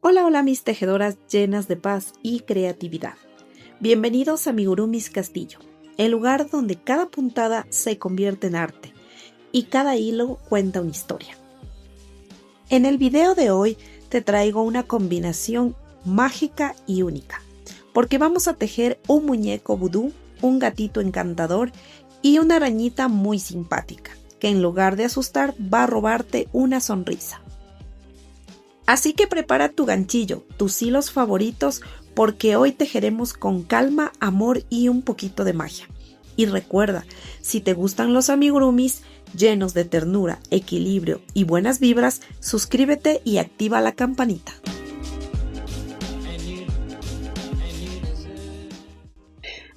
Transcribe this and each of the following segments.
Hola, hola mis tejedoras llenas de paz y creatividad. Bienvenidos a Amigurumis Castillo, el lugar donde cada puntada se convierte en arte y cada hilo cuenta una historia. En el video de hoy te traigo una combinación mágica y única, porque vamos a tejer un muñeco vudú, un gatito encantador y una arañita muy simpática, que en lugar de asustar va a robarte una sonrisa. Así que prepara tu ganchillo, tus hilos favoritos, porque hoy tejeremos con calma, amor y un poquito de magia. Y recuerda, si te gustan los amigurumis llenos de ternura, equilibrio y buenas vibras, suscríbete y activa la campanita.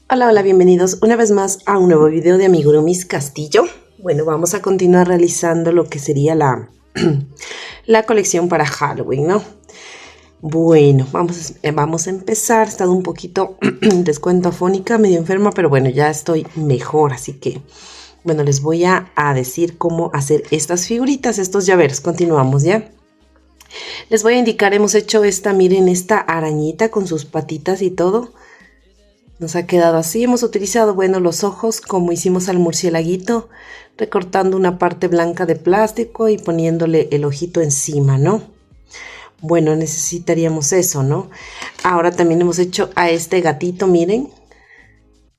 Hola, bienvenidos una vez más a un nuevo video de Amigurumis Castillo. Bueno, vamos a continuar realizando lo que sería la colección para Halloween, ¿no? Bueno, vamos a empezar. He estado un poquito, descuento afónica, medio enferma, pero bueno, ya estoy mejor, así que, bueno, les voy a decir cómo hacer estas figuritas, estos llaveros. Continuamos, ¿ya? Les voy a indicar, hemos hecho miren, esta arañita con sus patitas y todo. Nos ha quedado así. Hemos utilizado, bueno, los ojos como hicimos al murciélaguito, recortando una parte blanca de plástico y poniéndole el ojito encima, ¿no? Bueno, necesitaríamos eso, ¿no? Ahora también hemos hecho a este gatito, miren.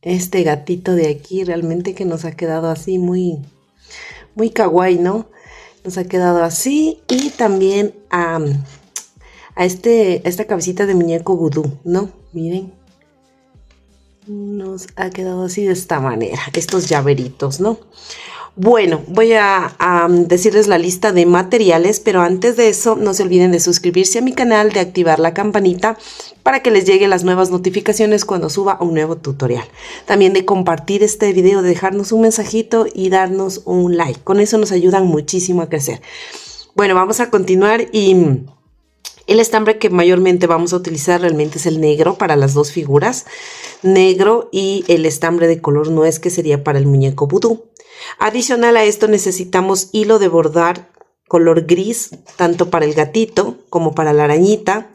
Este gatito de aquí realmente que nos ha quedado así muy kawaii, ¿no? Nos ha quedado así. Y también a esta cabecita de muñeco vudú, ¿no? Miren. Nos ha quedado así de esta manera, estos llaveritos, ¿no? Bueno, voy a decirles la lista de materiales, pero antes de eso no se olviden de suscribirse a mi canal, de activar la campanita para que les lleguen las nuevas notificaciones cuando suba un nuevo tutorial. También de compartir este video, de dejarnos un mensajito y darnos un like. Con eso nos ayudan muchísimo a crecer. Bueno, vamos a continuar y el estambre que mayormente vamos a utilizar realmente es el negro para las dos figuras. Negro y el estambre de color nuez que sería para el muñeco vudú. Adicional a esto necesitamos hilo de bordar color gris tanto para el gatito como para la arañita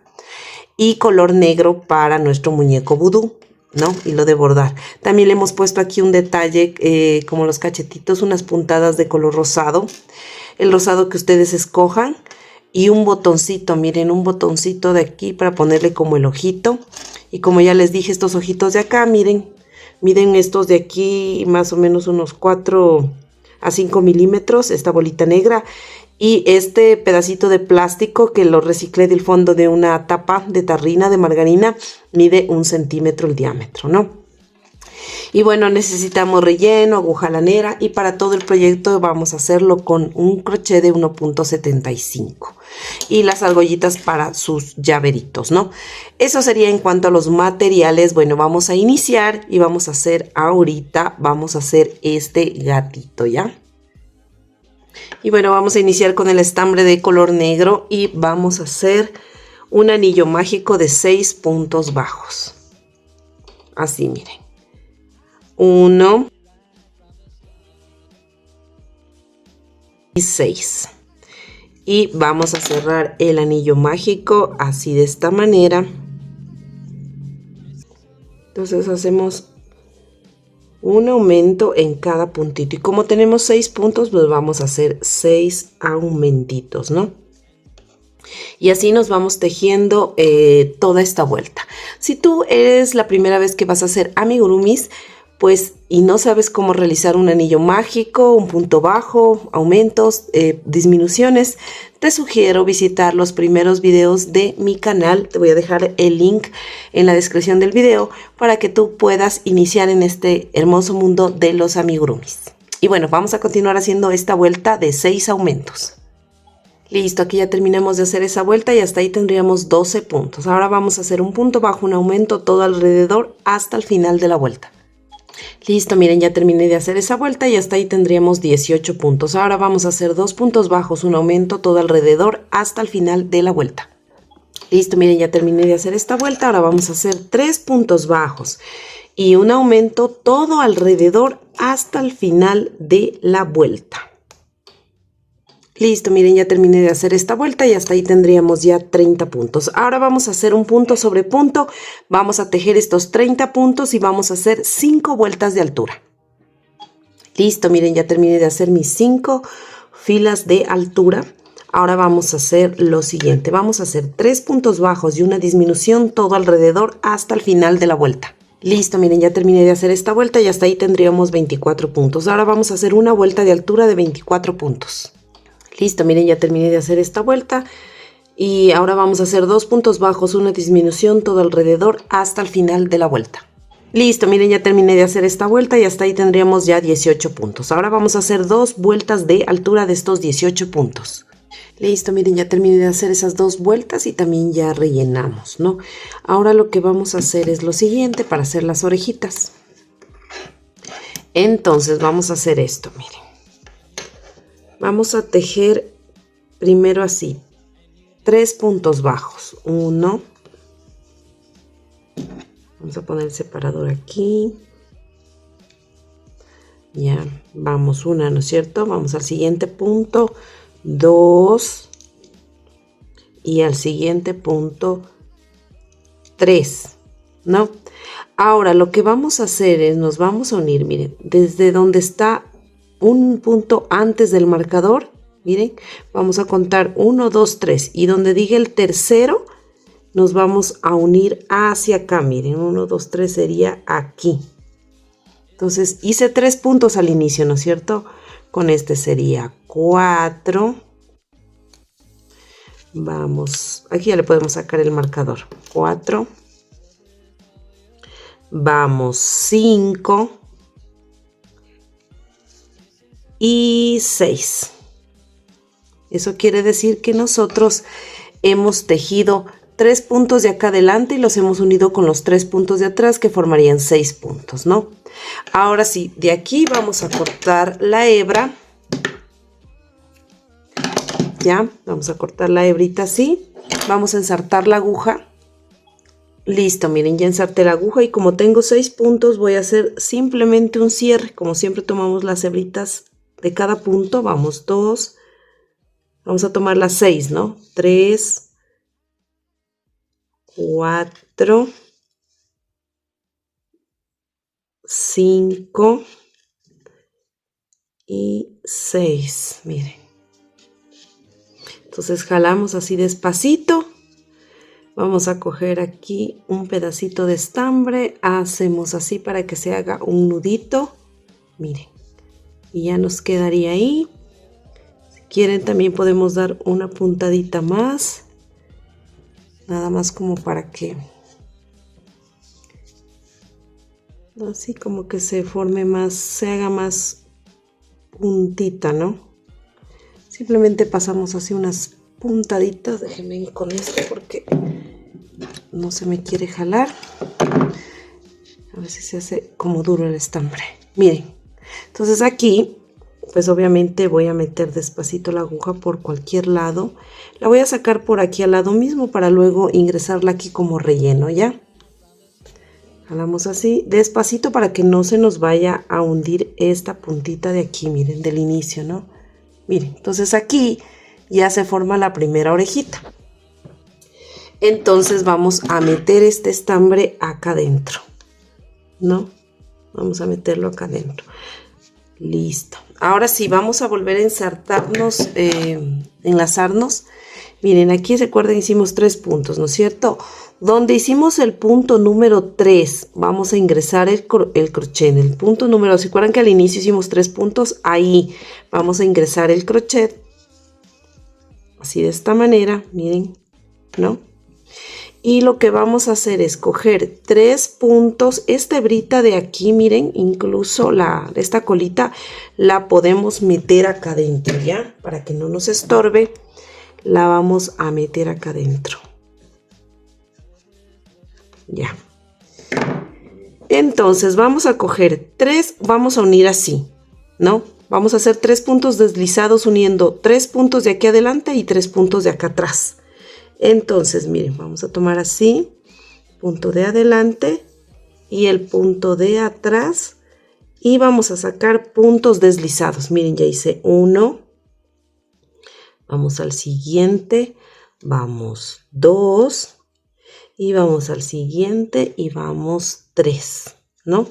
y color negro para nuestro muñeco vudú, ¿no? Hilo de bordar. También le hemos puesto aquí un detalle como los cachetitos, unas puntadas de color rosado, el rosado que ustedes escojan. Y un botoncito, miren, un botoncito de aquí para ponerle como el ojito. Y como ya les dije, estos ojitos de acá, miren estos de aquí, más o menos unos 4 a 5 milímetros, esta bolita negra. Y este pedacito de plástico que lo reciclé del fondo de una tapa de tarrina de margarina, mide 1 centímetro el diámetro, ¿no? Y bueno, necesitamos relleno, aguja lanera y para todo el proyecto vamos a hacerlo con un crochet de 1.75 y las argollitas para sus llaveritos, ¿no? Eso sería en cuanto a los materiales. Bueno, vamos a iniciar y vamos a hacer ahorita, vamos a hacer este gatito, ¿ya? Y bueno, vamos a iniciar con el estambre de color negro y vamos a hacer un anillo mágico de 6 puntos bajos. Así, miren. 1 y 6 y vamos a cerrar el anillo mágico así de esta manera. Entonces hacemos un aumento en cada puntito y como tenemos 6 puntos pues vamos a hacer 6 aumentitos, ¿no? Y así nos vamos tejiendo toda esta vuelta. Si tú eres la primera vez que vas a hacer amigurumis, pues y no sabes cómo realizar un anillo mágico, un punto bajo, aumentos, disminuciones, te sugiero visitar los primeros videos de mi canal. Te voy a dejar el link en la descripción del video para que tú puedas iniciar en este hermoso mundo de los amigurumis. Y bueno, vamos a continuar haciendo esta vuelta de 6 aumentos. Listo, aquí ya terminamos de hacer esa vuelta y hasta ahí tendríamos 12 puntos. Ahora vamos a hacer un punto bajo, un aumento todo alrededor hasta el final de la vuelta. Listo, miren, ya terminé de hacer esa vuelta y hasta ahí tendríamos 18 puntos. Ahora vamos a hacer 2 puntos bajos, un aumento todo alrededor hasta el final de la vuelta. Listo, miren, ya terminé de hacer esta vuelta. Ahora vamos a hacer 3 puntos bajos y un aumento todo alrededor hasta el final de la vuelta. Listo, miren, ya terminé de hacer esta vuelta y hasta ahí tendríamos ya 30 puntos. Ahora vamos a hacer un punto sobre punto. Vamos a tejer estos 30 puntos y vamos a hacer 5 vueltas de altura. Listo, miren, ya terminé de hacer mis 5 filas de altura. Ahora vamos a hacer lo siguiente. Vamos a hacer 3 puntos bajos y una disminución todo alrededor hasta el final de la vuelta. Listo, miren, ya terminé de hacer esta vuelta y hasta ahí tendríamos 24 puntos. Ahora vamos a hacer una vuelta de altura de 24 puntos. Listo, miren, ya terminé de hacer esta vuelta y ahora vamos a hacer 2 puntos bajos, una disminución todo alrededor hasta el final de la vuelta. Listo, miren, ya terminé de hacer esta vuelta y hasta ahí tendríamos ya 18 puntos. Ahora vamos a hacer 2 vueltas de altura de estos 18 puntos. Listo, miren, ya terminé de hacer esas 2 vueltas y también ya rellenamos, ¿no? Ahora lo que vamos a hacer es lo siguiente para hacer las orejitas. Entonces vamos a hacer esto, miren. Vamos a tejer primero así, 3 puntos bajos, 1, vamos a poner el separador aquí, ya, vamos una, ¿no es cierto? Vamos al siguiente punto, 2, y al siguiente punto, 3, ¿no? Ahora lo que vamos a hacer es, nos vamos a unir, miren, desde donde está un punto antes del marcador, miren, vamos a contar 1, 2, 3 y donde diga el tercero nos vamos a unir hacia acá, miren, 1, 2, 3 sería aquí. Entonces hice 3 puntos al inicio, ¿no es cierto? Con este sería 4. Vamos, aquí ya le podemos sacar el marcador, 4. Vamos, 5. Y 6. Eso quiere decir que nosotros hemos tejido 3 puntos de acá adelante y los hemos unido con los 3 puntos de atrás que formarían 6 puntos, ¿no? Ahora sí, de aquí vamos a cortar la hebra. Ya, vamos a cortar la hebrita así. Vamos a ensartar la aguja. Listo, miren, ya ensarté la aguja y como tengo 6 puntos voy a hacer simplemente un cierre. Como siempre tomamos las hebritas de cada punto, vamos 2, vamos a tomar las 6, ¿no? 3, 4, 5 y 6, miren. Entonces jalamos así despacito, vamos a coger aquí un pedacito de estambre, hacemos así para que se haga un nudito, miren. Y ya nos quedaría ahí. Si quieren también podemos dar una puntadita más. Nada más como para que así como que se forme más, se haga más puntita, ¿no? Simplemente pasamos así unas puntaditas. Déjenme ir con esto porque no se me quiere jalar. A ver si se hace como duro el estambre. Miren. Entonces aquí, pues obviamente voy a meter despacito la aguja por cualquier lado. La voy a sacar por aquí al lado mismo para luego ingresarla aquí como relleno, ¿ya? Jalamos así, despacito para que no se nos vaya a hundir esta puntita de aquí, miren, del inicio, ¿no? Miren, entonces aquí ya se forma la primera orejita. Entonces vamos a meter este estambre acá adentro, ¿no? Vamos a meterlo acá adentro. Listo. Ahora sí, vamos a volver a ensartarnos, enlazarnos. Miren, aquí recuerden, hicimos 3 puntos, ¿no es cierto? Donde hicimos el punto número 3, vamos a ingresar el crochet. En el punto número, ¿se acuerdan que al inicio hicimos 3 puntos? Ahí vamos a ingresar el crochet. Así de esta manera, miren, ¿no? Y lo que vamos a hacer es coger 3 puntos, esta hebrita de aquí, miren, incluso esta colita la podemos meter acá adentro, ¿ya? Para que no nos estorbe, la vamos a meter acá adentro. Ya. Entonces vamos a coger 3, vamos a unir así, ¿no? Vamos a hacer 3 puntos deslizados uniendo 3 puntos de aquí adelante y 3 puntos de acá atrás. Entonces, miren, vamos a tomar así, punto de adelante y el punto de atrás y vamos a sacar puntos deslizados. Miren, ya hice 1, Vamos al siguiente, vamos 2 y vamos al siguiente y vamos 3, ¿no?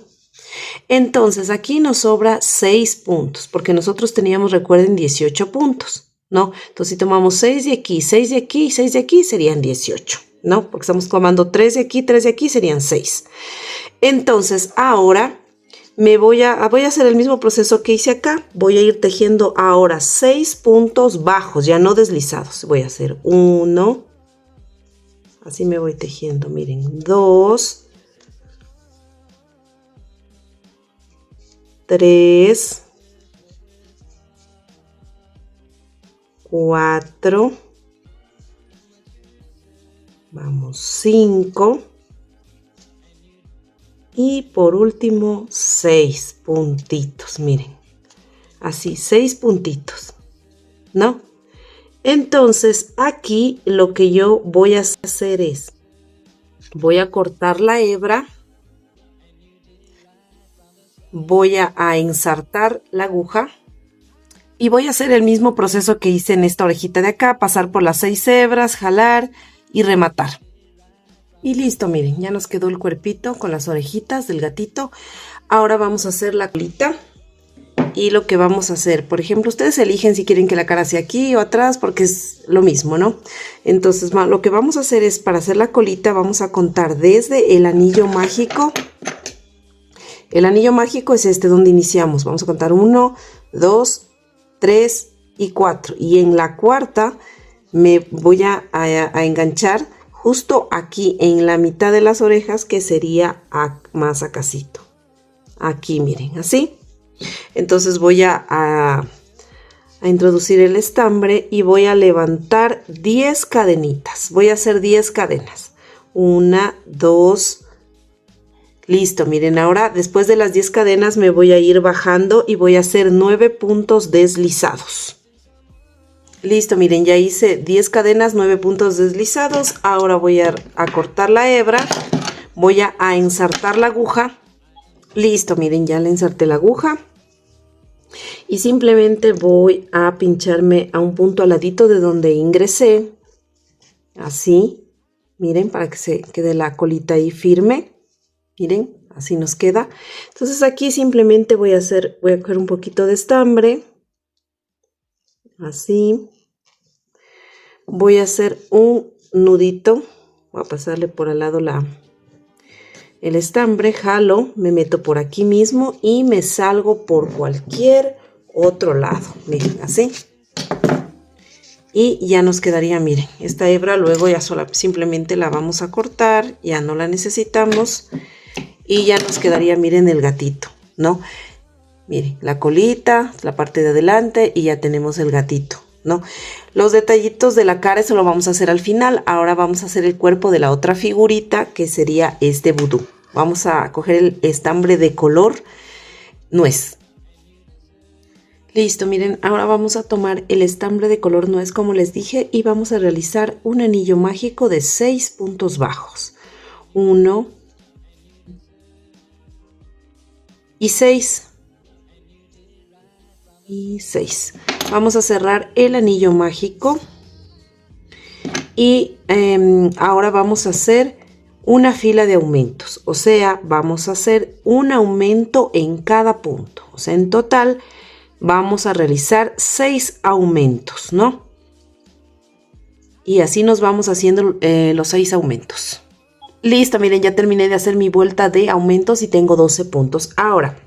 Entonces aquí nos sobra 6 puntos, porque nosotros teníamos, recuerden, 18 puntos, ¿no? Entonces si tomamos 6 de aquí, 6 de aquí y 6 de aquí serían 18, ¿no? Porque estamos tomando 3 de aquí serían 6. Entonces ahora voy a hacer el mismo proceso que hice acá. Voy a ir tejiendo ahora 6 puntos bajos, ya no deslizados. Voy a hacer 1, así me voy tejiendo, miren, 2, 3, 4, vamos 5 y por último 6 puntitos, miren, así 6 puntitos, ¿no? Entonces aquí lo que yo voy a hacer es, voy a cortar la hebra, voy a ensartar la aguja y voy a hacer el mismo proceso que hice en esta orejita de acá, pasar por las 6 hebras, jalar y rematar. Y listo, miren, ya nos quedó el cuerpito con las orejitas del gatito. Ahora vamos a hacer la colita. Y lo que vamos a hacer, por ejemplo, ustedes eligen si quieren que la cara sea aquí o atrás, porque es lo mismo, ¿no? Entonces, lo que vamos a hacer es, para hacer la colita, vamos a contar desde el anillo mágico. El anillo mágico es este donde iniciamos. Vamos a contar 1, 2, 3 y 4. Y en la cuarta me voy a enganchar justo aquí en la mitad de las orejas, que sería más acasito. Aquí, miren, así. Entonces voy a introducir el estambre y voy a levantar 10 cadenitas. Voy a hacer 10 cadenas. 1, 2, listo. Miren, ahora después de las 10 cadenas me voy a ir bajando y voy a hacer 9 puntos deslizados. Listo, miren, ya hice 10 cadenas, 9 puntos deslizados. Ahora voy a cortar la hebra, voy a ensartar la aguja. Listo, miren, ya le inserté la aguja y simplemente voy a pincharme a un punto al ladito de donde ingresé, así, miren, para que se quede la colita ahí firme, miren, así nos queda. Entonces aquí simplemente voy a coger un poquito de estambre, así, voy a hacer un nudito, voy a pasarle por al lado el estambre, jalo, me meto por aquí mismo y me salgo por cualquier otro lado, miren, así. Y ya nos quedaría, miren, esta hebra luego ya simplemente la vamos a cortar, ya no la necesitamos y ya nos quedaría, miren, el gatito, ¿no? Miren, la colita, la parte de adelante y ya tenemos el gatito, ¿no? Los detallitos de la cara, eso lo vamos a hacer al final. Ahora vamos a hacer el cuerpo de la otra figurita, que sería este vudú. Vamos a coger el estambre de color nuez. Listo, miren, ahora vamos a tomar el estambre de color nuez, como les dije, y vamos a realizar un anillo mágico de 6 puntos bajos. 1 y 6. Y 6. Vamos a cerrar el anillo mágico y ahora vamos a hacer una fila de aumentos, o sea, vamos a hacer un aumento en cada punto, o sea, en total vamos a realizar 6 aumentos, ¿no? Y así nos vamos haciendo los 6 aumentos. Listo, miren, ya terminé de hacer mi vuelta de aumentos y tengo 12 puntos. Ahora,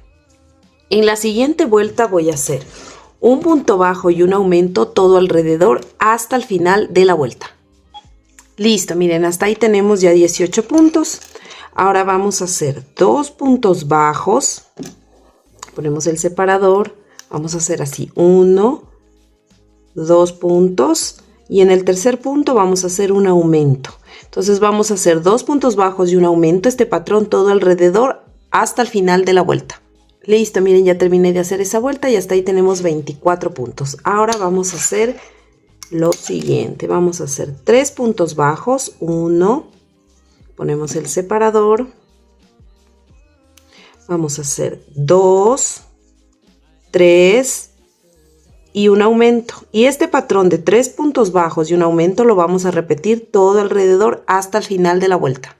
en la siguiente vuelta voy a hacer un punto bajo y un aumento todo alrededor hasta el final de la vuelta. Listo, miren, hasta ahí tenemos ya 18 puntos. Ahora vamos a hacer 2 puntos bajos. Ponemos el separador. Vamos a hacer así, 1, 2 puntos. Y en el tercer punto vamos a hacer un aumento. Entonces vamos a hacer 2 puntos bajos y un aumento, este patrón todo alrededor hasta el final de la vuelta. Listo, miren, ya terminé de hacer esa vuelta y hasta ahí tenemos 24 puntos. Ahora vamos a hacer lo siguiente. Vamos a hacer 3 puntos bajos. 1. Ponemos el separador. Vamos a hacer 2, 3 y un aumento. Y este patrón de 3 puntos bajos y un aumento lo vamos a repetir todo alrededor hasta el final de la vuelta.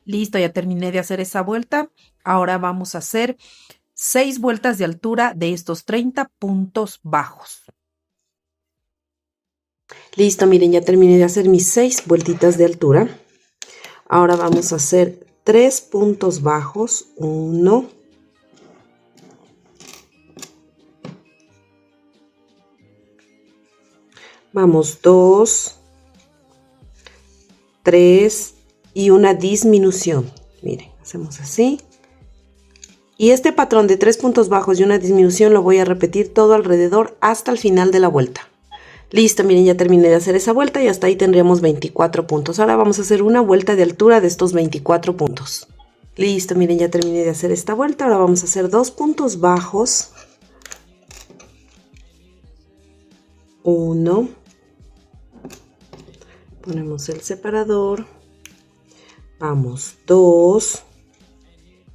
Listo, ya terminé de hacer esa vuelta. Ahora vamos a hacer 6 vueltas de altura de estos 30 puntos bajos. Listo, miren, ya terminé de hacer mis 6 vueltitas de altura. Ahora vamos a hacer 3 puntos bajos, 1, vamos 2, 3 y una disminución. Miren, hacemos así. Y este patrón de 3 puntos bajos y una disminución lo voy a repetir todo alrededor hasta el final de la vuelta. Listo, miren, ya terminé de hacer esa vuelta y hasta ahí tendríamos 24 puntos. Ahora vamos a hacer una vuelta de altura de estos 24 puntos. Listo, miren, ya terminé de hacer esta vuelta. Ahora vamos a hacer 2 puntos bajos. 1. Ponemos el separador. Vamos 2.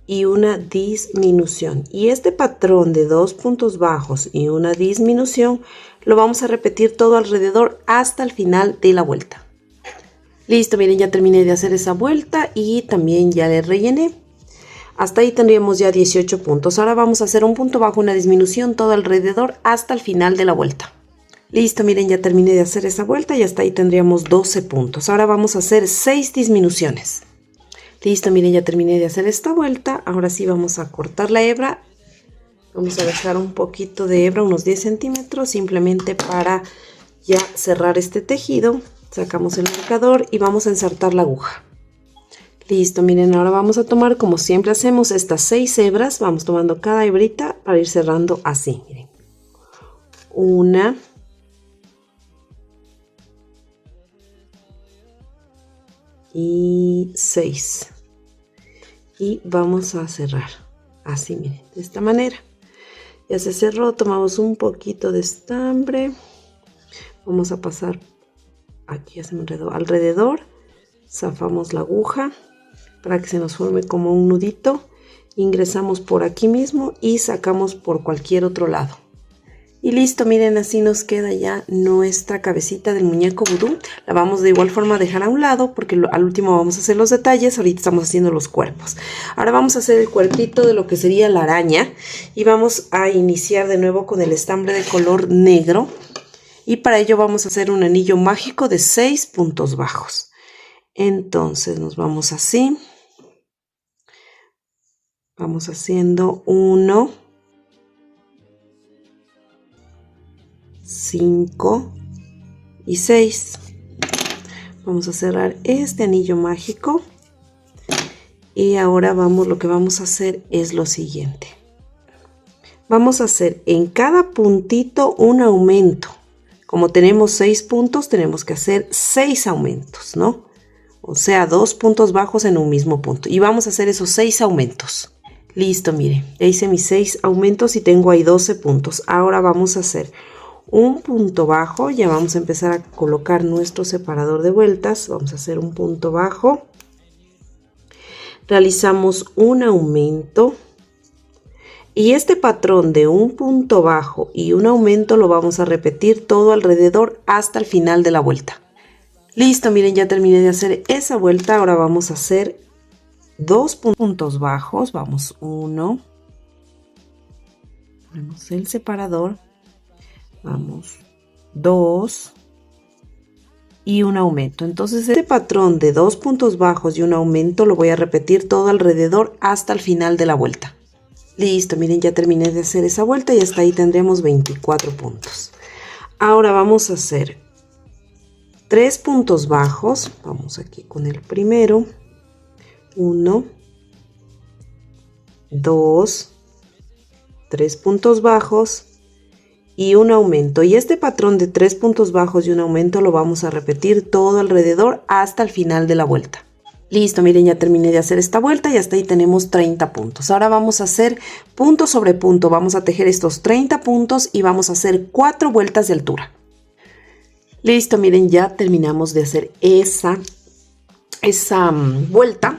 Y una disminución. Y este patrón de 2 puntos bajos y una disminución lo vamos a repetir todo alrededor hasta el final de la vuelta. Listo, miren, ya terminé de hacer esa vuelta y también ya le rellené. Hasta ahí tendríamos ya 18 puntos. Ahora vamos a hacer un punto bajo, una disminución todo alrededor hasta el final de la vuelta. Listo, miren, ya terminé de hacer esa vuelta y hasta ahí tendríamos 12 puntos. Ahora vamos a hacer 6 disminuciones. Listo, miren, ya terminé de hacer esta vuelta. Ahora sí vamos a cortar la hebra. Vamos a dejar un poquito de hebra, unos 10 centímetros, simplemente para ya cerrar este tejido. Sacamos el marcador y vamos a ensartar la aguja. Listo, miren, ahora vamos a tomar, como siempre hacemos, estas 6 hebras. Vamos tomando cada hebrita para ir cerrando así, miren. 1. Y 6. Y vamos a cerrar así, miren, de esta manera. Ya se cerró, tomamos un poquito de estambre. Vamos a pasar aquí, ya se me enredó, alrededor. Zafamos la aguja para que se nos forme como un nudito. Ingresamos por aquí mismo y sacamos por cualquier otro lado. Y listo, miren, así nos queda ya nuestra cabecita del muñeco vudú. La vamos de igual forma a dejar a un lado porque al último vamos a hacer los detalles. Ahorita estamos haciendo los cuerpos. Ahora vamos a hacer el cuerpito de lo que sería la araña. Y vamos a iniciar de nuevo con el estambre de color negro. Y para ello vamos a hacer un anillo mágico de 6 puntos bajos. Entonces nos vamos así. Vamos haciendo 1, 5 y 6. Vamos a cerrar este anillo mágico y ahora lo que vamos a hacer es lo siguiente. Vamos a hacer en cada puntito un aumento. Como tenemos 6 puntos, tenemos que hacer 6 aumentos, ¿no? O sea, 2 puntos bajos en un mismo punto. Y vamos a hacer esos 6 aumentos. Listo, miren, ya hice mis 6 aumentos y tengo ahí 12 puntos. Ahora vamos a hacer un punto bajo. Ya vamos a empezar a colocar nuestro separador de vueltas. Vamos a hacer un punto bajo. Realizamos un aumento. Y este patrón de un punto bajo y un aumento lo vamos a repetir todo alrededor hasta el final de la vuelta. Listo, miren, ya terminé de hacer esa vuelta. Ahora vamos a hacer 2 puntos bajos. Vamos 1. Ponemos el separador. Vamos 2 y un aumento. Entonces este patrón de 2 puntos bajos y un aumento lo voy a repetir todo alrededor hasta el final de la vuelta. Listo, miren, ya terminé de hacer esa vuelta y hasta ahí tendremos 24 puntos. Ahora vamos a hacer 3 puntos bajos. Vamos aquí con el primero. 1, 2, 3 puntos bajos y un aumento. Y este patrón de 3 puntos bajos y un aumento lo vamos a repetir todo alrededor hasta el final de la vuelta. Listo, miren, ya terminé de hacer esta vuelta y hasta ahí tenemos 30 puntos. Ahora vamos a hacer punto sobre punto. Vamos a tejer estos 30 puntos y vamos a hacer 4 vueltas de altura. Listo, miren, ya terminamos de hacer esa vuelta.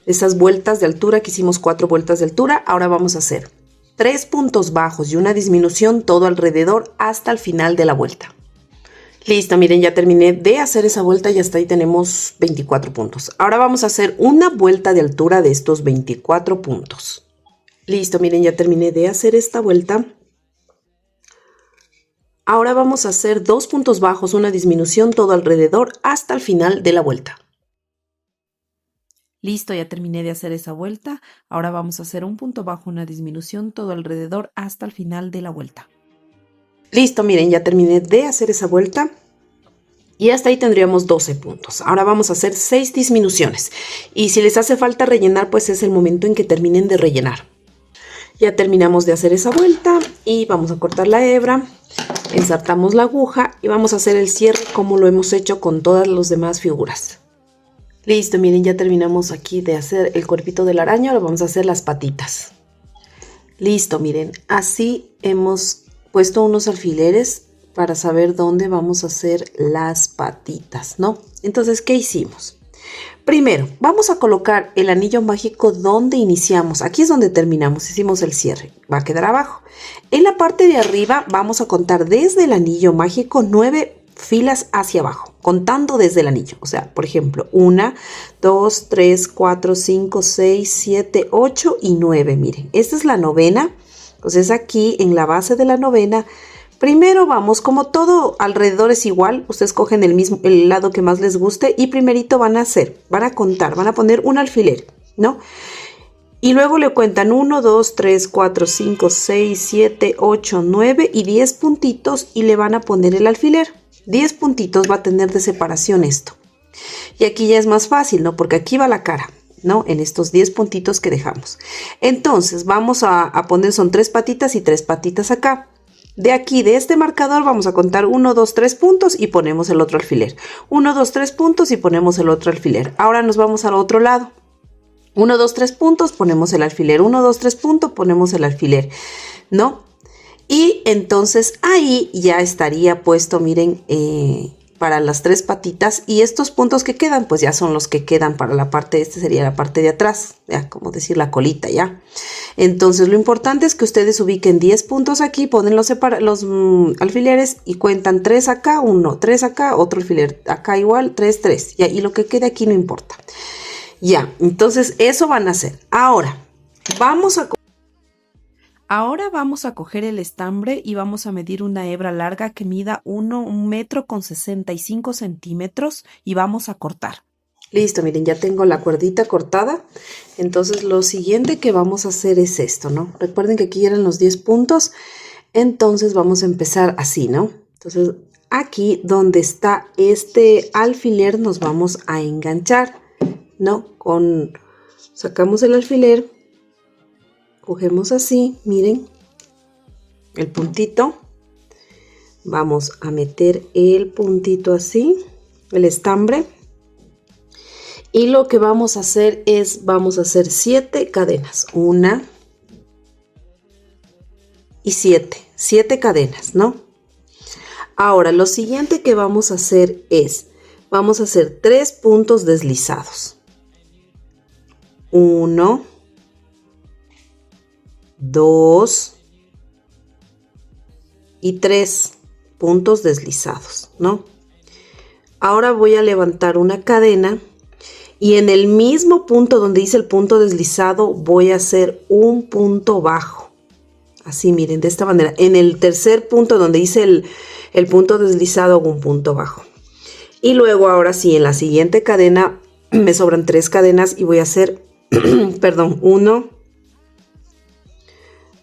Esas vueltas de altura que hicimos 4 vueltas de altura. Ahora vamos a hacer 3 puntos bajos y una disminución todo alrededor hasta el final de la vuelta. Listo, miren, ya terminé de hacer esa vuelta y hasta ahí tenemos 24 puntos. Ahora vamos a hacer una vuelta de altura de estos 24 puntos. Listo, miren, ya terminé de hacer esta vuelta. Ahora vamos a hacer 2 puntos bajos, una disminución todo alrededor hasta el final de la vuelta. Listo, ya terminé de hacer esa vuelta. Ahora vamos a hacer un punto bajo, una disminución todo alrededor hasta el final de la vuelta. Listo, miren, ya terminé de hacer esa vuelta y hasta ahí tendríamos 12 puntos. Ahora vamos a hacer 6 disminuciones y si les hace falta rellenar, pues es el momento en que terminen de rellenar. Ya terminamos de hacer esa vuelta y vamos a cortar la hebra, ensartamos la aguja y vamos a hacer el cierre como lo hemos hecho con todas las demás figuras. Listo, miren, ya terminamos aquí de hacer el cuerpito de la araña, ahora vamos a hacer las patitas. Listo, miren, así hemos puesto unos alfileres para saber dónde vamos a hacer las patitas, ¿no? Entonces, ¿qué hicimos? Primero, vamos a colocar el anillo mágico donde iniciamos. Aquí es donde terminamos, hicimos el cierre, va a quedar abajo. En la parte de arriba vamos a contar desde el anillo mágico 9 filas hacia abajo, contando desde el anillo. O sea, por ejemplo, 1, 2, 3, 4, 5, 6, 7, 8 y 9. Miren, esta es la novena. Entonces aquí en la base de la novena, primero vamos, como todo alrededor es igual, ustedes cogen el lado que más les guste y primerito van a contar, van a poner un alfiler, ¿no? Y luego le cuentan 1, 2, 3, 4, 5, 6, 7, 8, 9 y 10 puntitos y le van a poner el alfiler. 10 puntitos va a tener de separación esto. Y aquí ya es más fácil, ¿no? Porque aquí va la cara, ¿no? En estos 10 puntitos que dejamos. Entonces vamos a poner, son 3 patitas y 3 patitas acá. De aquí, de este marcador, vamos a contar 1, 2, 3 puntos y ponemos el otro alfiler. 1, 2, 3 puntos y ponemos el otro alfiler. Ahora nos vamos al otro lado. 1, 2, 3 puntos, ponemos el alfiler. 1, 2, 3 puntos, ponemos el alfiler, ¿no? Y entonces ahí ya estaría puesto, miren, para las 3 patitas. Y estos puntos que quedan, pues ya son los que quedan para la parte, esta sería la parte de atrás, ya, como decir la colita, ya. Entonces lo importante es que ustedes ubiquen 10 puntos aquí, ponen los alfileres y cuentan 3 acá, 1, 3 acá, otro alfiler acá igual, 3, 3. Ya, y lo que quede aquí no importa. Ya, entonces eso van a hacer. Ahora vamos a coger el estambre y vamos a medir una hebra larga que mida 1 metro con 65 centímetros y vamos a cortar. Listo, miren, ya tengo la cuerdita cortada. Entonces lo siguiente que vamos a hacer es esto, ¿no? Recuerden que aquí eran los 10 puntos. Entonces vamos a empezar así, ¿no? Entonces aquí donde está este alfiler nos vamos a enganchar, ¿no? Sacamos el alfiler. Cogemos así, miren, el puntito. Vamos a meter el puntito así, el estambre. Y lo que vamos a hacer es, vamos a hacer 7 cadenas. 1 y 7. 7 cadenas, ¿no? Ahora, lo siguiente que vamos a hacer es, vamos a hacer 3 puntos deslizados. 1, 2 y 3 puntos deslizados, ¿no? Ahora voy a levantar una cadena y en el mismo punto donde hice el punto deslizado voy a hacer un punto bajo. Así, miren, de esta manera. En el tercer punto donde hice el punto deslizado hago un punto bajo. Y luego ahora sí, en la siguiente cadena me sobran 3 cadenas y voy a hacer, perdón, 1,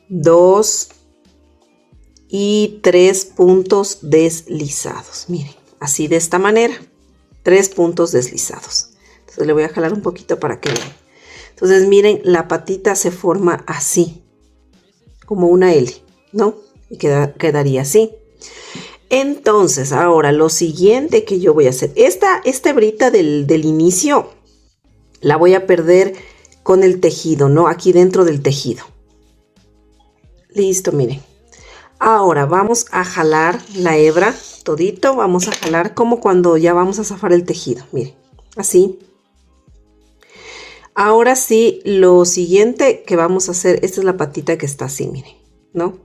2 y 3 puntos deslizados. Miren, así de esta manera, 3 puntos deslizados. Entonces le voy a jalar un poquito para que vean. Entonces miren, la patita se forma así, como una L, ¿no? Y quedaría así. Entonces ahora lo siguiente que yo voy a hacer, esta hebrita del inicio la voy a perder con el tejido, ¿no? Aquí dentro del tejido. Listo, miren. Ahora vamos a jalar la hebra, todito, vamos a jalar como cuando ya vamos a zafar el tejido, miren, así. Ahora sí, lo siguiente que vamos a hacer, esta es la patita que está así, miren, ¿no?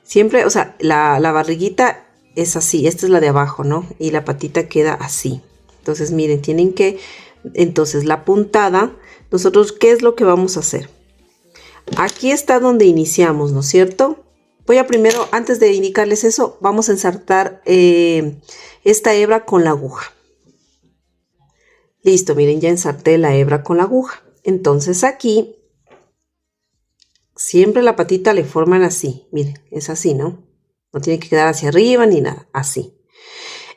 Siempre, o sea, la barriguita es así, esta es la de abajo, ¿no? Y la patita queda así. Entonces, miren, tienen que, entonces la puntada, nosotros, ¿qué es lo que vamos a hacer? Aquí está donde iniciamos, ¿no es cierto? Voy a primero, antes de indicarles eso, vamos a ensartar esta hebra con la aguja. Listo, miren, ya ensarté la hebra con la aguja. Entonces aquí, siempre la patita le forman así. Miren, es así, ¿no? No tiene que quedar hacia arriba ni nada, así.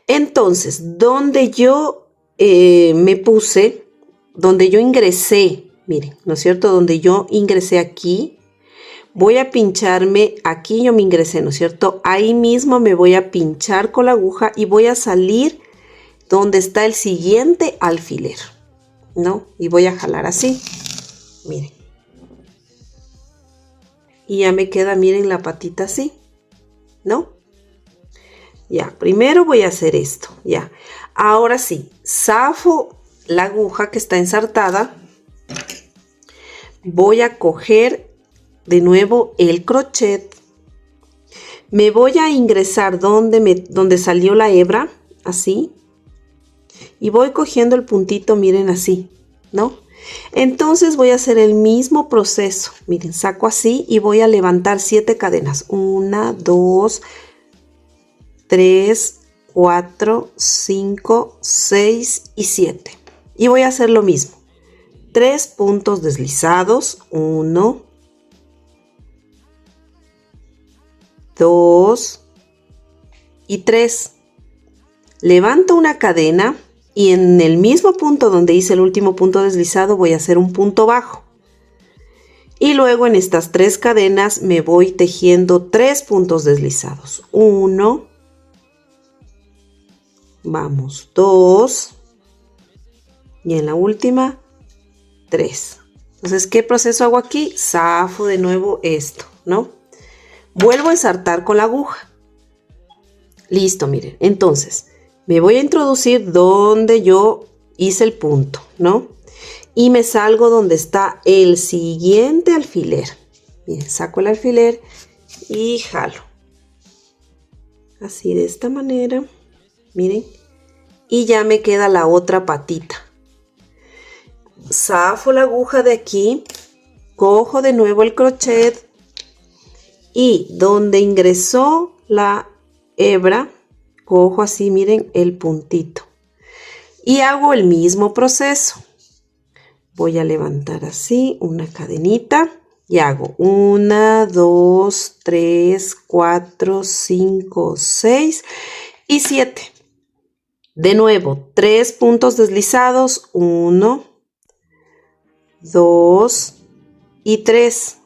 Entonces, donde yo me puse, donde yo ingresé, miren, ¿no es cierto? Donde yo ingresé aquí, voy a pincharme, aquí yo me ingresé, ¿no es cierto? Ahí mismo me voy a pinchar con la aguja y voy a salir donde está el siguiente alfiler, ¿no? Y voy a jalar así, miren. Y ya me queda, miren, la patita así, ¿no? Ya, primero voy a hacer esto, ya. Ahora sí, zafo la aguja que está ensartada. Voy a coger de nuevo el crochet. Me voy a ingresar donde salió la hebra, así. Y voy cogiendo el puntito, miren, así, ¿no? Entonces voy a hacer el mismo proceso. Miren, saco así y voy a levantar 7 cadenas. 1, 2, 3, 4, 5, 6 y 7. Y voy a hacer lo mismo. 3 puntos deslizados. 1, 2 y 3. Levanto una cadena y en el mismo punto donde hice el último punto deslizado voy a hacer un punto bajo. Y luego en estas 3 cadenas me voy tejiendo 3 puntos deslizados. 1, vamos, 2 y en la última 3. Entonces, ¿qué proceso hago aquí? Zafo de nuevo esto, ¿no? Vuelvo a ensartar con la aguja. Listo, miren. Entonces, me voy a introducir donde yo hice el punto, ¿no? Y me salgo donde está el siguiente alfiler. Miren, saco el alfiler y jalo. Así de esta manera. Miren. Y ya me queda la otra patita. Zafo la aguja de aquí. Cojo de nuevo el crochet. Y donde ingresó la hebra, cojo así, miren, el puntito. Y hago el mismo proceso. Voy a levantar así una cadenita. Y hago 1, 2, 3, 4, 5, 6 y 7. De nuevo, 3 puntos deslizados. 1, 2 y 3.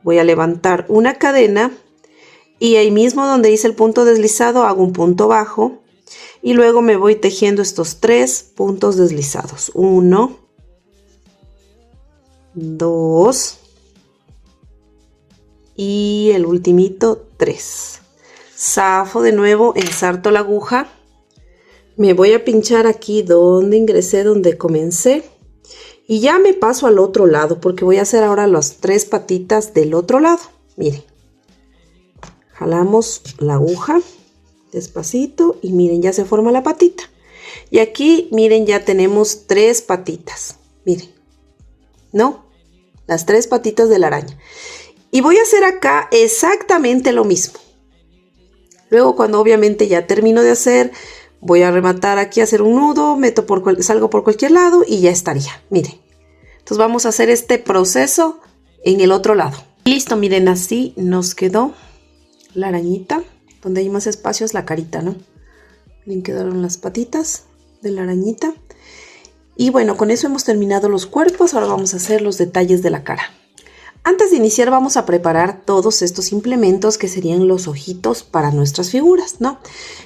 Voy a levantar una cadena y ahí mismo donde hice el punto deslizado hago un punto bajo y luego me voy tejiendo estos 3 puntos deslizados. 1, 2 y el ultimito 3. Zafo de nuevo, ensarto la aguja. Me voy a pinchar aquí donde ingresé, donde comencé. Y ya me paso al otro lado porque voy a hacer ahora las 3 patitas del otro lado. Miren. Jalamos la aguja despacito y miren, ya se forma la patita. Y aquí, miren, ya tenemos 3 patitas. Miren. ¿No? Las 3 patitas de la araña. Y voy a hacer acá exactamente lo mismo. Luego, cuando obviamente ya termino de hacer, voy a rematar aquí, hacer un nudo, salgo por cualquier lado y ya estaría. Miren. Entonces vamos a hacer este proceso en el otro lado. Listo, miren, así nos quedó la arañita. Donde hay más espacio es la carita, ¿no? Miren, quedaron las patitas de la arañita. Y bueno, con eso hemos terminado los cuerpos. Ahora vamos a hacer los detalles de la cara. Antes de iniciar vamos a preparar todos estos implementos que serían los ojitos para nuestras figuras, ¿no?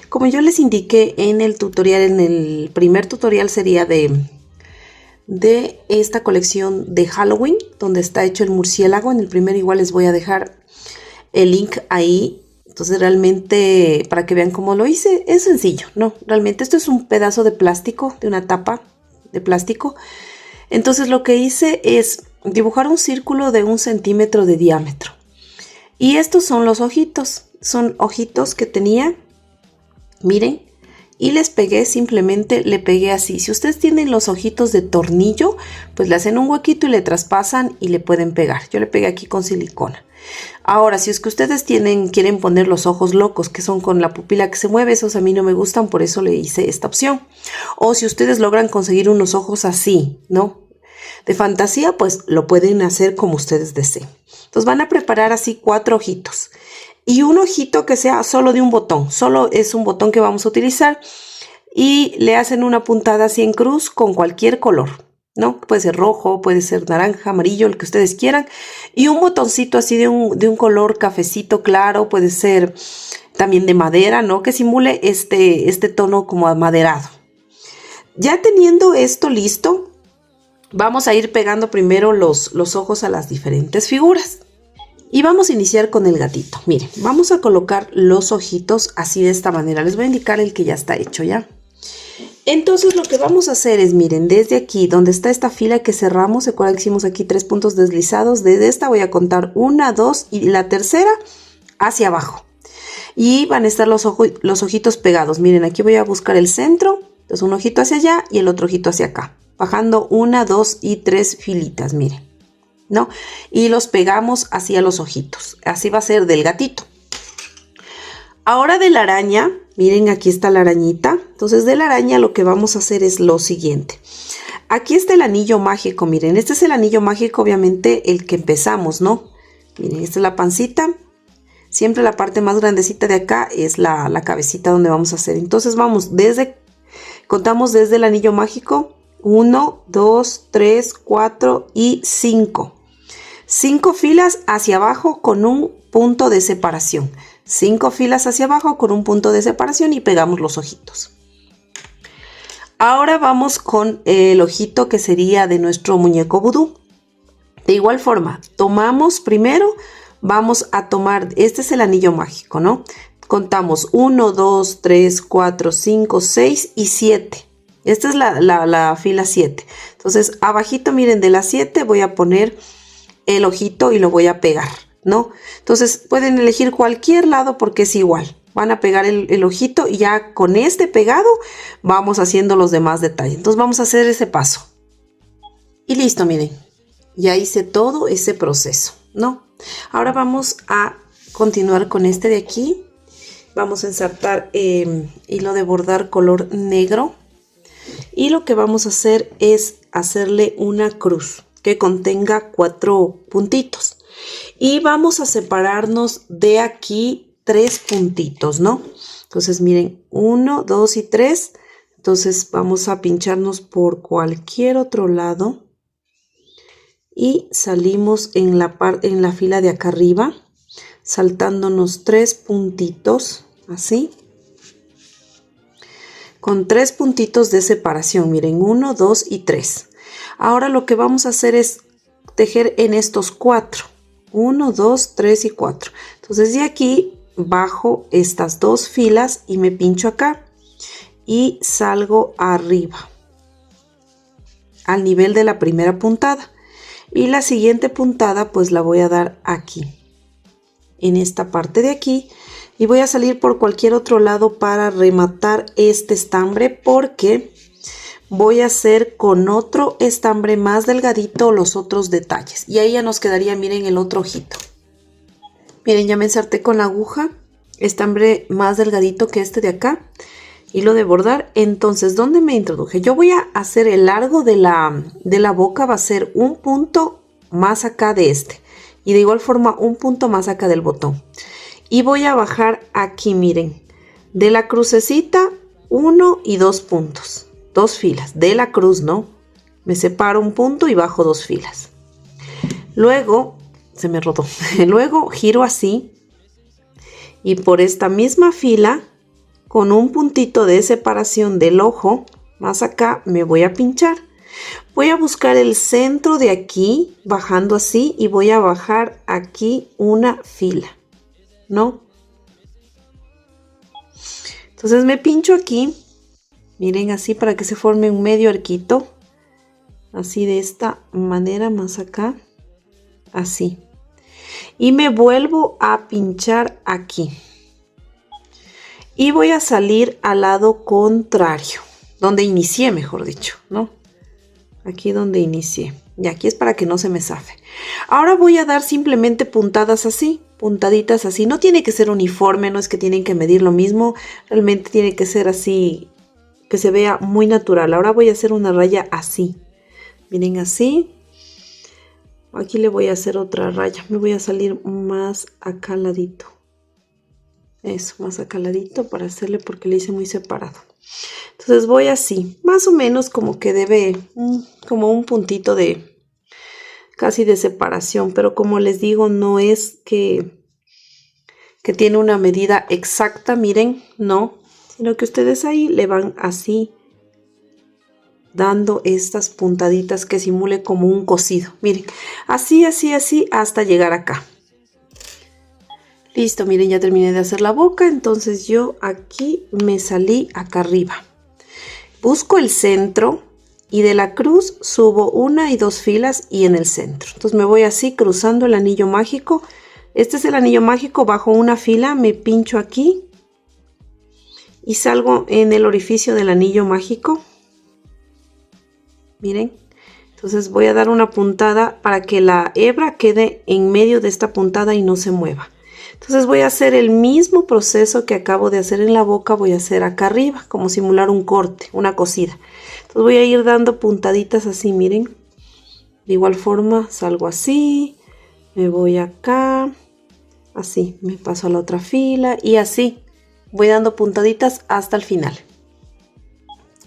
Como yo les indiqué en el tutorial, en el primer tutorial sería de esta colección de Halloween, donde está hecho el murciélago. En el primero igual les voy a dejar el link ahí. Entonces realmente para que vean cómo lo hice, es sencillo, ¿no? Realmente esto es un pedazo de plástico, de una tapa de plástico. Entonces lo que hice es dibujar un círculo de 1 centímetro de diámetro. Y estos son los ojitos. Son ojitos que tenía. Miren. Y les pegué, simplemente le pegué así. Si ustedes tienen los ojitos de tornillo, pues le hacen un huequito y le traspasan y le pueden pegar. Yo le pegué aquí con silicona. Ahora, si es que ustedes quieren poner los ojos locos, que son con la pupila que se mueve, esos a mí no me gustan, por eso le hice esta opción. O si ustedes logran conseguir unos ojos así, ¿no? De fantasía, pues lo pueden hacer como ustedes deseen. Entonces van a preparar así 4 ojitos. Y un ojito que sea solo de un botón, solo es un botón que vamos a utilizar y le hacen una puntada así en cruz con cualquier color, ¿no? Puede ser rojo, puede ser naranja, amarillo, el que ustedes quieran. Y un botoncito así de un color cafecito claro, puede ser también de madera, ¿no? Que simule este tono como amaderado. Ya teniendo esto listo, vamos a ir pegando primero los ojos a las diferentes figuras. Y vamos a iniciar con el gatito. Miren, vamos a colocar los ojitos así de esta manera. Les voy a indicar el que ya está hecho, ¿ya? Entonces lo que vamos a hacer es, miren, desde aquí, donde está esta fila que cerramos, ¿se acuerdan que hicimos aquí 3 puntos deslizados? Desde esta voy a contar 1, 2 y la tercera hacia abajo. Y van a estar los ojitos pegados. Miren, aquí voy a buscar el centro. Entonces un ojito hacia allá y el otro ojito hacia acá. Bajando 1, 2 y 3 filitas, miren. ¿No? Y los pegamos hacia los ojitos. Así va a ser del gatito. Ahora de la araña, miren, aquí está la arañita. Entonces de la araña lo que vamos a hacer es lo siguiente. Aquí está el anillo mágico, miren, este es el anillo mágico, obviamente el que empezamos, ¿no? Miren, esta es la pancita. Siempre la parte más grandecita de acá es la cabecita donde vamos a hacer. Entonces contamos desde el anillo mágico. 1, 2, 3, 4 y 5. 5 filas hacia abajo con un punto de separación. 5 filas hacia abajo con un punto de separación y pegamos los ojitos. Ahora vamos con el ojito que sería de nuestro muñeco vudú. De igual forma, tomamos primero, vamos a tomar, este es el anillo mágico, ¿no? Contamos 1, 2, 3, 4, 5, 6 y 7. Esta es la fila 7. Entonces, abajito, miren, de la 7 voy a poner el ojito y lo voy a pegar, ¿no? Entonces, pueden elegir cualquier lado porque es igual. Van a pegar el ojito y ya con este pegado vamos haciendo los demás detalles. Entonces, vamos a hacer ese paso. Y listo, miren. Ya hice todo ese proceso, ¿no? Ahora vamos a continuar con este de aquí. Vamos a ensartar hilo de bordar color negro. Y lo que vamos a hacer es hacerle una cruz que contenga 4 puntitos. Y vamos a separarnos de aquí 3 puntitos, ¿no? Entonces miren, 1, 2 y 3. Entonces vamos a pincharnos por cualquier otro lado. Y salimos en la fila de acá arriba, saltándonos 3 puntitos, así. Con 3 puntitos de separación, miren, 1, 2 y 3. Ahora lo que vamos a hacer es tejer en estos 4. 1, 2, 3 y 4. Entonces de aquí bajo estas 2 filas y me pincho acá y salgo arriba al nivel de la primera puntada. Y la siguiente puntada pues la voy a dar aquí, en esta parte de aquí. Y voy a salir por cualquier otro lado para rematar este estambre porque voy a hacer con otro estambre más delgadito los otros detalles. Y ahí ya nos quedaría, miren, el otro ojito. Miren, ya me ensarté con la aguja, estambre más delgadito que este de acá. Hilo de bordar. Entonces, ¿dónde me introduje? Yo voy a hacer el largo de la boca, va a ser un punto más acá de este. Y de igual forma un punto más acá del botón. Y voy a bajar aquí, miren, de la crucecita 1 y 2 puntos, 2 filas, de la cruz, ¿no? Me separo un punto y bajo 2 filas. Luego, se me rodó, luego giro así y por esta misma fila, con un puntito de separación del ojo, más acá me voy a pinchar. Voy a buscar el centro de aquí, bajando así y voy a bajar aquí una fila. ¿No? Entonces me pincho aquí, miren, así para que se forme un medio arquito así de esta manera, más acá, así. Y me vuelvo a pinchar aquí. Y voy a salir al lado contrario, donde inicié, mejor dicho, ¿no? Aquí donde inicié. Y aquí es para que no se me zafe. Ahora voy a dar simplemente puntadas así, puntaditas así. No tiene que ser uniforme, no es que tienen que medir lo mismo. Realmente tiene que ser así, que se vea muy natural. Ahora voy a hacer una raya así. Miren, así. Aquí le voy a hacer otra raya. Me voy a salir más acá al ladito. Eso, más acá al ladito para hacerle, porque le hice muy separado. Entonces voy así, más o menos como que debe, como un puntito de, casi de separación, pero como les digo, no es que tiene una medida exacta, miren, no, sino que ustedes ahí le van así, dando estas puntaditas que simule como un cosido, miren, así, así, así, hasta llegar acá. Listo, miren, ya terminé de hacer la boca, entonces yo aquí me salí acá arriba. Busco el centro y de la cruz subo 1 y 2 filas y en el centro. Entonces me voy así cruzando el anillo mágico. Este es el anillo mágico, bajo una fila, me pincho aquí y salgo en el orificio del anillo mágico. Miren, entonces voy a dar una puntada para que la hebra quede en medio de esta puntada y no se mueva. Entonces voy a hacer el mismo proceso que acabo de hacer en la boca, voy a hacer acá arriba, como simular un corte, una cosida. Entonces voy a ir dando puntaditas así, miren. De igual forma salgo así, me voy acá, así, me paso a la otra fila y así voy dando puntaditas hasta el final.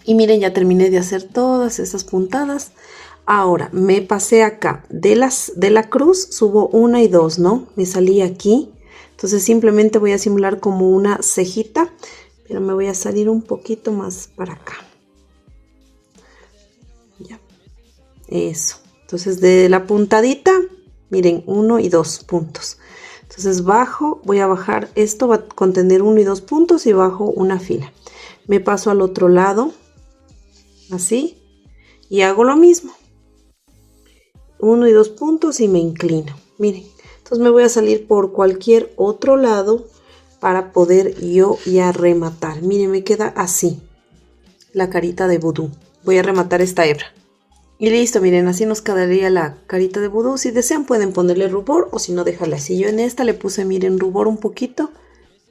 Y miren, ya terminé de hacer todas esas puntadas. Ahora me pasé acá, de la cruz subo 1 y 2, ¿no? Me salí aquí. Entonces simplemente voy a simular como una cejita, pero me voy a salir un poquito más para acá. Ya. Eso. Entonces de la puntadita, miren, 1 y 2 puntos. Entonces bajo, voy a bajar, esto va a contener 1 y 2 puntos y bajo una fila. Me paso al otro lado, así, y hago lo mismo. 1 y 2 puntos y me inclino. Miren. Entonces me voy a salir por cualquier otro lado para poder yo ya rematar. Miren, me queda así la carita de vudú. Voy a rematar esta hebra. Y listo, miren, así nos quedaría la carita de vudú. Si desean pueden ponerle rubor o si no, déjala así. Yo en esta le puse, miren, rubor un poquito.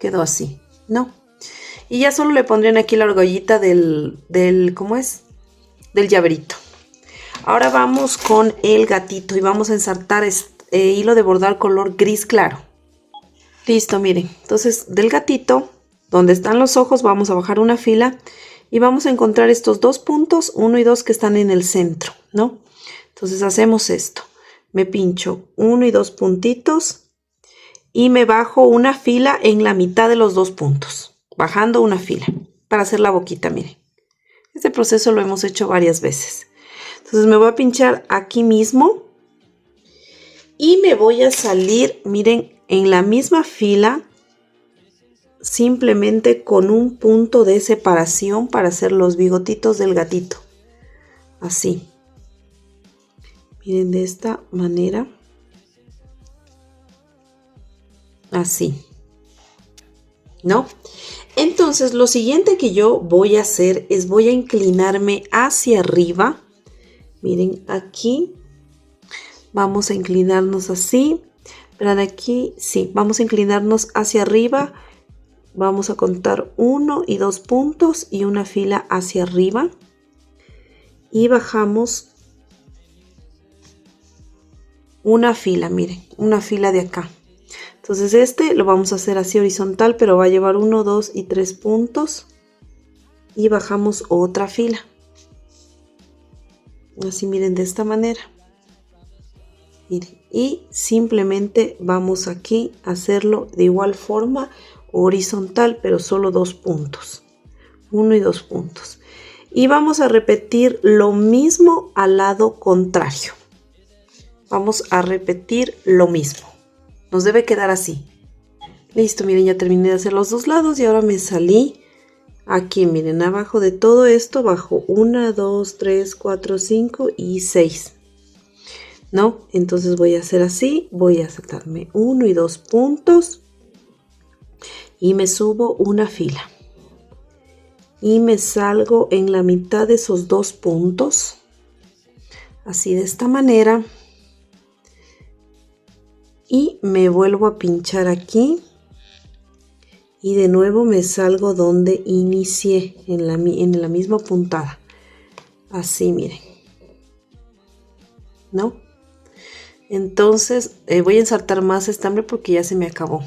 Quedó así, ¿no? Y ya solo le pondrían aquí la argollita ¿cómo es? Del llaverito. Ahora vamos con el gatito y vamos a ensartar hilo de bordar color gris claro. Listo, miren. Entonces del gatito, donde están los ojos, vamos a bajar una fila y vamos a encontrar estos 2 puntos, 1 y 2 que están en el centro, ¿no? Entonces hacemos esto. Me pincho 1 y 2 puntitos y me bajo una fila en la mitad de los 2 puntos, bajando una fila para hacer la boquita, miren. Este proceso lo hemos hecho varias veces. Entonces me voy a pinchar aquí mismo y me voy a salir, miren, en la misma fila, simplemente con un punto de separación para hacer los bigotitos del gatito. Así. Miren, de esta manera. Así. ¿No? Entonces, lo siguiente que yo voy a hacer es voy a inclinarme hacia arriba. Miren, aquí. Vamos a inclinarnos así. Verán aquí, sí, vamos a inclinarnos hacia arriba. Vamos a contar 1 y 2 puntos y una fila hacia arriba. Y bajamos una fila, miren, una fila de acá. Entonces este lo vamos a hacer así horizontal, pero va a llevar 1, 2 y 3 puntos. Y bajamos otra fila. Así, miren, de esta manera. Miren, y simplemente vamos aquí a hacerlo de igual forma horizontal, pero solo 2 puntos. 1 y 2 puntos. Y vamos a repetir lo mismo al lado contrario. Vamos a repetir lo mismo. Nos debe quedar así. Listo, miren, ya terminé de hacer los dos lados y ahora me salí Aquí miren, abajo de todo esto bajo 1, 2, 3, 4, 5 y 6, ¿no? Entonces voy a hacer así, voy a saltarme 1 y 2 puntos y me subo una fila y me salgo en la mitad de esos 2 puntos, así de esta manera, y me vuelvo a pinchar aquí y de nuevo me salgo donde inicié, en la misma puntada, así miren, ¿no? Entonces voy a ensartar más estambre porque ya se me acabó.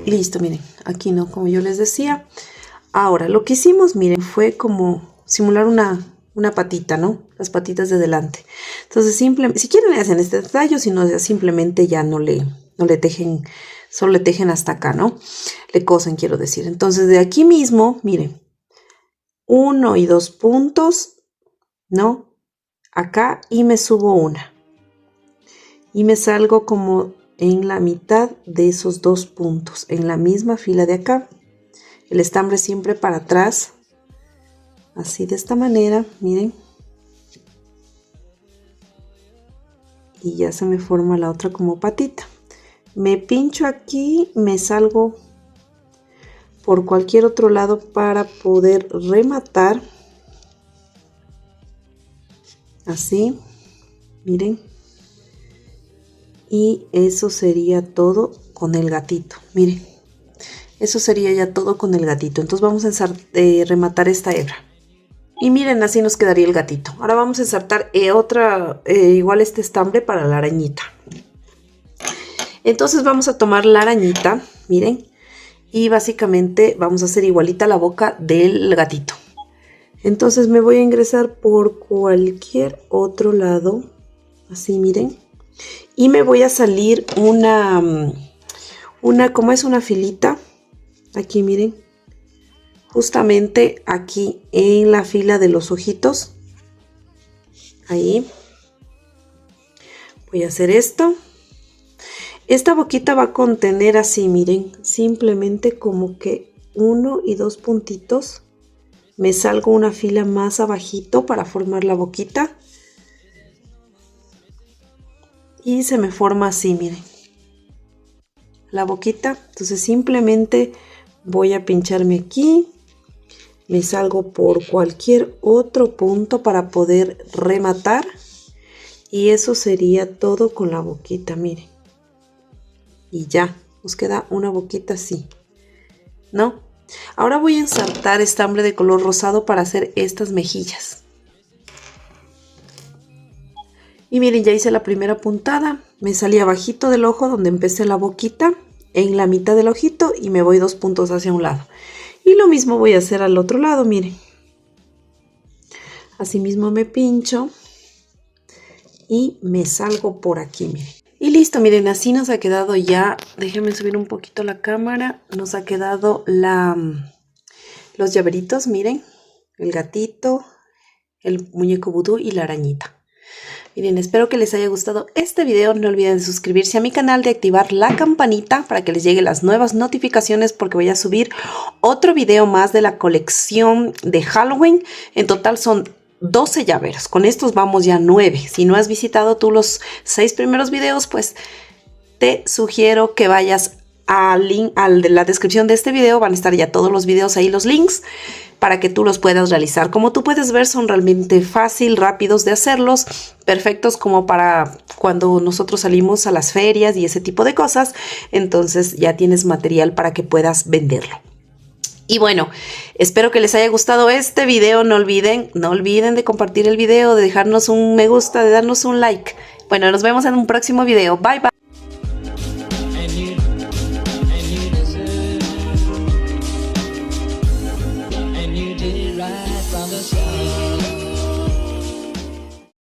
Listo, miren, aquí no, como yo les decía. Ahora lo que hicimos, miren, fue como simular una patita, ¿no? Las patitas de delante. Entonces simplemente, si quieren le hacen este detalle, si no, simplemente ya no le tejen, solo le tejen hasta acá, ¿no? Le cosen, quiero decir. Entonces de aquí mismo, miren, 1 y 2 puntos, ¿no? Acá, y me subo una. Y me salgo como en la mitad de esos 2 puntos, en la misma fila de acá. El estambre siempre para atrás, así de esta manera, miren. Y ya se me forma la otra como patita. Me pincho aquí, me salgo por cualquier otro lado para poder rematar. Así, miren. Y eso sería todo con el gatito, miren. Eso sería ya todo con el gatito. Entonces vamos a rematar esta hebra. Y miren, así nos quedaría el gatito. Ahora vamos a ensartar igual este estambre para la arañita. Entonces vamos a tomar la arañita, miren. Y básicamente vamos a hacer igualita la boca del gatito. Entonces me voy a ingresar por cualquier otro lado. Así, miren. Y me voy a salir como es una filita. Aquí, miren. Justamente aquí en la fila de los ojitos. Ahí. Voy a hacer esto. Esta boquita va a contener así, miren. Simplemente como que 1 y 2 puntitos. Me salgo una fila más abajito para formar la boquita. Y se me forma así, miren. La boquita. Entonces simplemente voy a pincharme aquí. Me salgo por cualquier otro punto para poder rematar. Y eso sería todo con la boquita, miren. Y ya, nos queda una boquita así, ¿no? Ahora voy a ensartar estambre de color rosado para hacer estas mejillas. Y miren, ya hice la primera puntada. Me salí abajito del ojo donde empecé la boquita, en la mitad del ojito, y me voy 2 puntos hacia un lado. Y lo mismo voy a hacer al otro lado, miren. Así mismo me pincho y me salgo por aquí, miren. Y listo, miren, así nos ha quedado ya. Déjenme subir un poquito la cámara. Nos ha quedado los llaveritos, miren. El gatito, el muñeco vudú y la arañita. Miren, espero que les haya gustado este video. No olviden de suscribirse a mi canal, de activar la campanita para que les lleguen las nuevas notificaciones, porque voy a subir otro video más de la colección de Halloween. En total son 12 llaveros. Con estos vamos ya 9. Si no has visitado tú los 6 primeros videos, pues te sugiero que vayas al link, de la descripción de este video. Van a estar ya todos los videos ahí, los links, para que tú los puedas realizar. Como tú puedes ver, son realmente rápidos de hacerlos, perfectos como para cuando nosotros salimos a las ferias y ese tipo de cosas. Entonces ya tienes material para que puedas venderlo. Y bueno, espero que les haya gustado este video. No olviden de compartir el video, de dejarnos un me gusta, de darnos un like. Bueno, nos vemos en un próximo video. Bye, bye. From the sun.